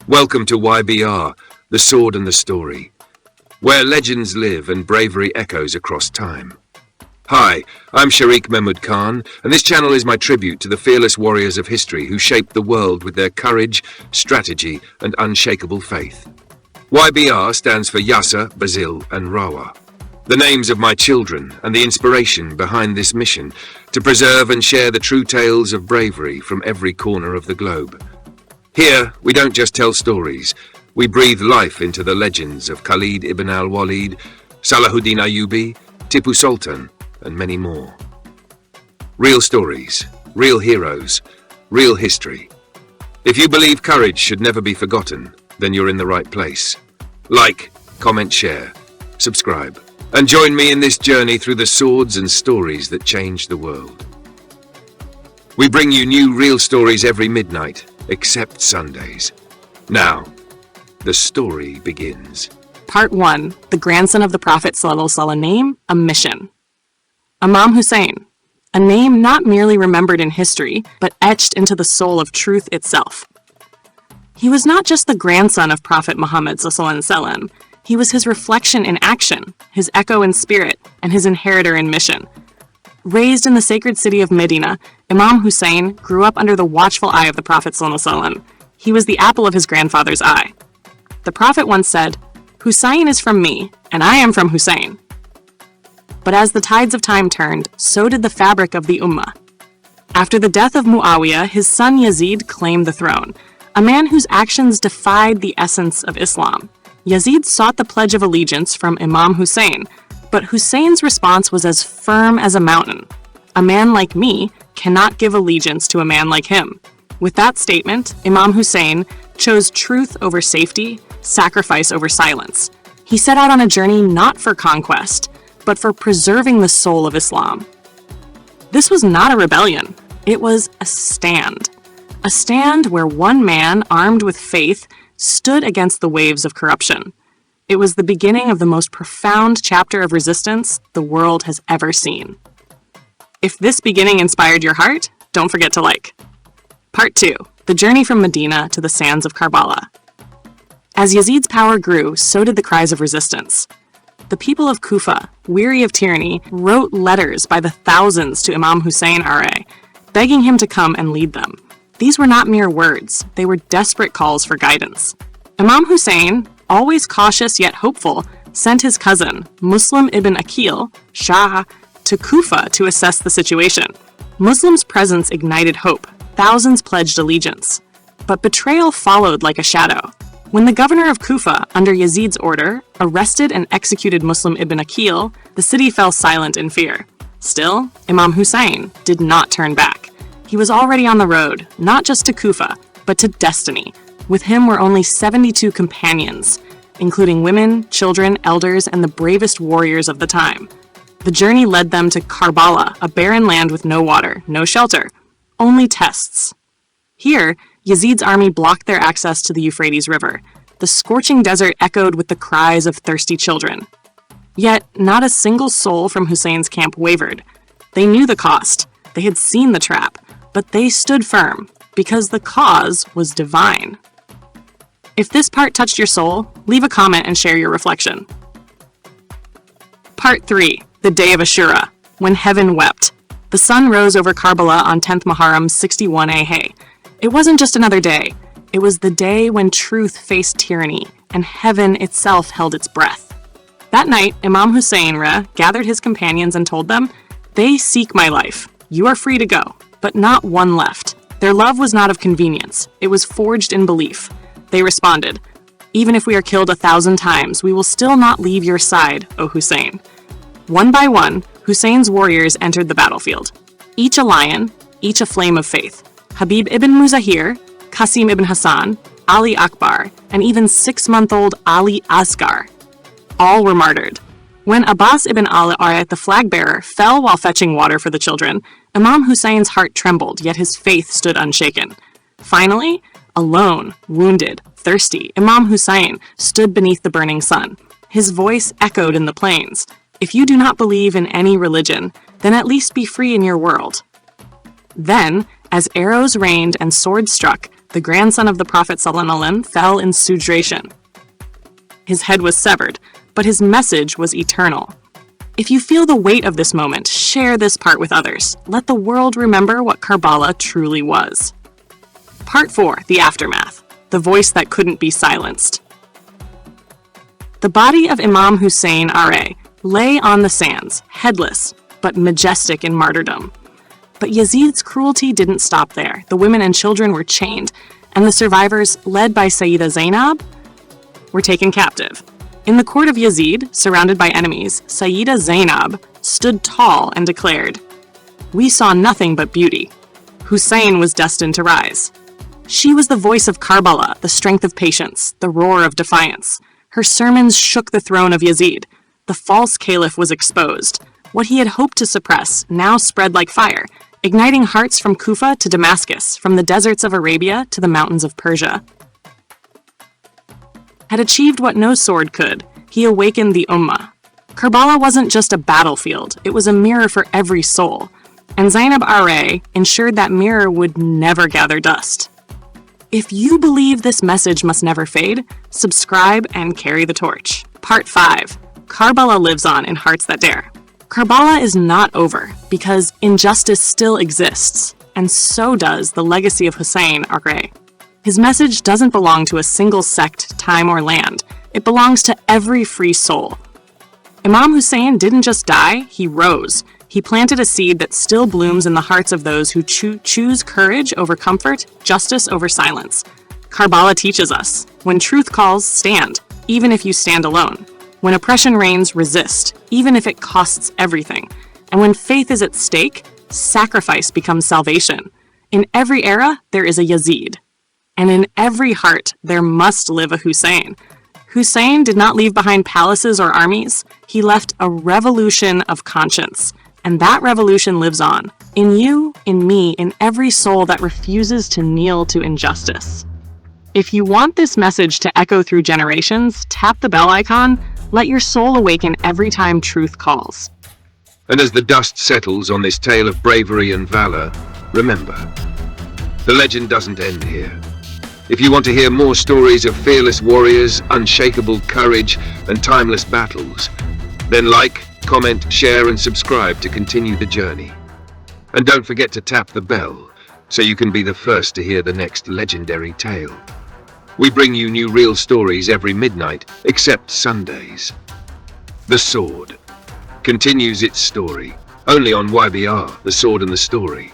Welcome to YBR, the sword and the story, where legends live and bravery echoes across time. Hi, I'm Sharik Mahmud Khan, and this channel is my tribute to the fearless warriors of history who shaped the world with their courage, strategy, and unshakable faith. YBR stands for Yasser, Basil, and Rawa, the names of my children and the inspiration behind this mission to preserve and share the true tales of bravery from every corner of the globe. Here, we don't just tell stories, we breathe life into the legends of Khalid ibn al-Walid, Salahuddin Ayyubi, Tipu Sultan, and many more. Real stories, real heroes, real history. If you believe courage should never be forgotten, then you're in the right place. Like, comment, share, subscribe, and join me in this journey through the swords and stories that changed the world. We bring you new real stories every midnight, except Sundays. Now, the story begins. Part 1. The grandson of the Prophet ﷺ name, a mission. Imam Hussain, a name not merely remembered in history, but etched into the soul of truth itself. He was not just the grandson of Prophet Muhammad ﷺ, he was his reflection in action, his echo in spirit, and his inheritor in mission. Raised in the sacred city of Medina, Imam Hussain grew up under the watchful eye of the Prophet ﷺ. He was the apple of his grandfather's eye. The Prophet once said, "Hussain is from me, and I am from Hussain." But as the tides of time turned, so did the fabric of the Ummah. After the death of Muawiyah, his son Yazid claimed the throne, a man whose actions defied the essence of Islam. Yazid sought the Pledge of Allegiance from Imam Hussain, but Hussein's response was as firm as a mountain. "A man like me cannot give allegiance to a man like him." With that statement, Imam Hussain chose truth over safety, sacrifice over silence. He set out on a journey not for conquest, but for preserving the soul of Islam. This was not a rebellion, it was a stand. A stand where one man, armed with faith, stood against the waves of corruption. It was the beginning of the most profound chapter of resistance the world has ever seen. If this beginning inspired your heart, don't forget to like. Part 2. The journey from Medina to the sands of Karbala. As Yazid's power grew, so did the cries of resistance. The people of Kufa, weary of tyranny, wrote letters by the thousands to Imam Hussain R.A., begging him to come and lead them. These were not mere words, they were desperate calls for guidance. Imam Hussain, always cautious yet hopeful, sent his cousin, Muslim ibn Aqil, Shah, to Kufa to assess the situation. Muslim's presence ignited hope. Thousands pledged allegiance. But betrayal followed like a shadow. When the governor of Kufa, under Yazid's order, arrested and executed Muslim ibn Aqil, the city fell silent in fear. Still, Imam Hussain did not turn back. He was already on the road, not just to Kufa, but to destiny. With him were only 72 companions, including women, children, elders, and the bravest warriors of the time. The journey led them to Karbala, a barren land with no water, no shelter, only tests. Here, Yazid's army blocked their access to the Euphrates River. The scorching desert echoed with the cries of thirsty children. Yet, not a single soul from Hussein's camp wavered. They knew the cost. They had seen the trap. But they stood firm, because the cause was divine. If this part touched your soul, leave a comment and share your reflection. Part 3. The Day of Ashura, when heaven wept. The sun rose over Karbala on 10th Muharram 61 AH. It wasn't just another day. It was the day when truth faced tyranny, and heaven itself held its breath. That night, Imam Hussain gathered his companions and told them, "They seek my life. You are free to go." But not one left. Their love was not of convenience. It was forged in belief. They responded, "Even if we are killed 1,000 times, we will still not leave your side, O Hussain." One by one, Hussein's warriors entered the battlefield. Each a lion, each a flame of faith. Habib ibn Muzahir, Qasim ibn Hassan, Ali Akbar, and even 6-month-old Ali Asghar. All were martyred. When Abbas ibn al-Arayat, the flag-bearer, fell while fetching water for the children, Imam Hussein's heart trembled, yet his faith stood unshaken. Finally, alone, wounded, thirsty, Imam Hussain stood beneath the burning sun. His voice echoed in the plains. "If you do not believe in any religion, then at least be free in your world." Then, as arrows rained and swords struck, the grandson of the Prophet ﷺ, fell in sujration. His head was severed, but his message was eternal. If you feel the weight of this moment, share this part with others. Let the world remember what Karbala truly was. Part 4, the aftermath. The voice that couldn't be silenced. The body of Imam Hussain R.A. lay on the sands, headless, but majestic in martyrdom. But Yazid's cruelty didn't stop there. The women and children were chained, and the survivors, led by Sayyida Zainab, were taken captive. In the court of Yazid, surrounded by enemies, Sayyida Zainab stood tall and declared, "We saw nothing but beauty. Hussein was destined to rise." She was the voice of Karbala, the strength of patience, the roar of defiance. Her sermons shook the throne of Yazid. The false caliph was exposed. What he had hoped to suppress now spread like fire, igniting hearts from Kufa to Damascus, from the deserts of Arabia to the mountains of Persia. Had achieved what no sword could. He awakened the Ummah. Karbala wasn't just a battlefield, it was a mirror for every soul. And Zainab R.A. ensured that mirror would never gather dust. If you believe this message must never fade, subscribe and carry the torch. Part 5. Karbala lives on in hearts that dare. Karbala is not over, because injustice still exists, and so does the legacy of Hussein R.A. His message doesn't belong to a single sect, time, or land. It belongs to every free soul. Imam Hussain didn't just die, he rose. He planted a seed that still blooms in the hearts of those who choose courage over comfort, justice over silence. Karbala teaches us, when truth calls, stand, even if you stand alone. When oppression reigns, resist, even if it costs everything. And when faith is at stake, sacrifice becomes salvation. In every era, there is a Yazid. And in every heart, there must live a Hussein. Hussein did not leave behind palaces or armies. He left a revolution of conscience. And that revolution lives on. In you, in me, in every soul that refuses to kneel to injustice. If you want this message to echo through generations, tap the bell icon. Let your soul awaken every time truth calls. And as the dust settles on this tale of bravery and valor, remember, the legend doesn't end here. If you want to hear more stories of fearless warriors, unshakable courage, and timeless battles, then like, comment, share, and subscribe to continue the journey. And don't forget to tap the bell, so you can be the first to hear the next legendary tale. We bring you new real stories every midnight, except Sundays. The Sword continues its story, only on YBR, The Sword and the Story.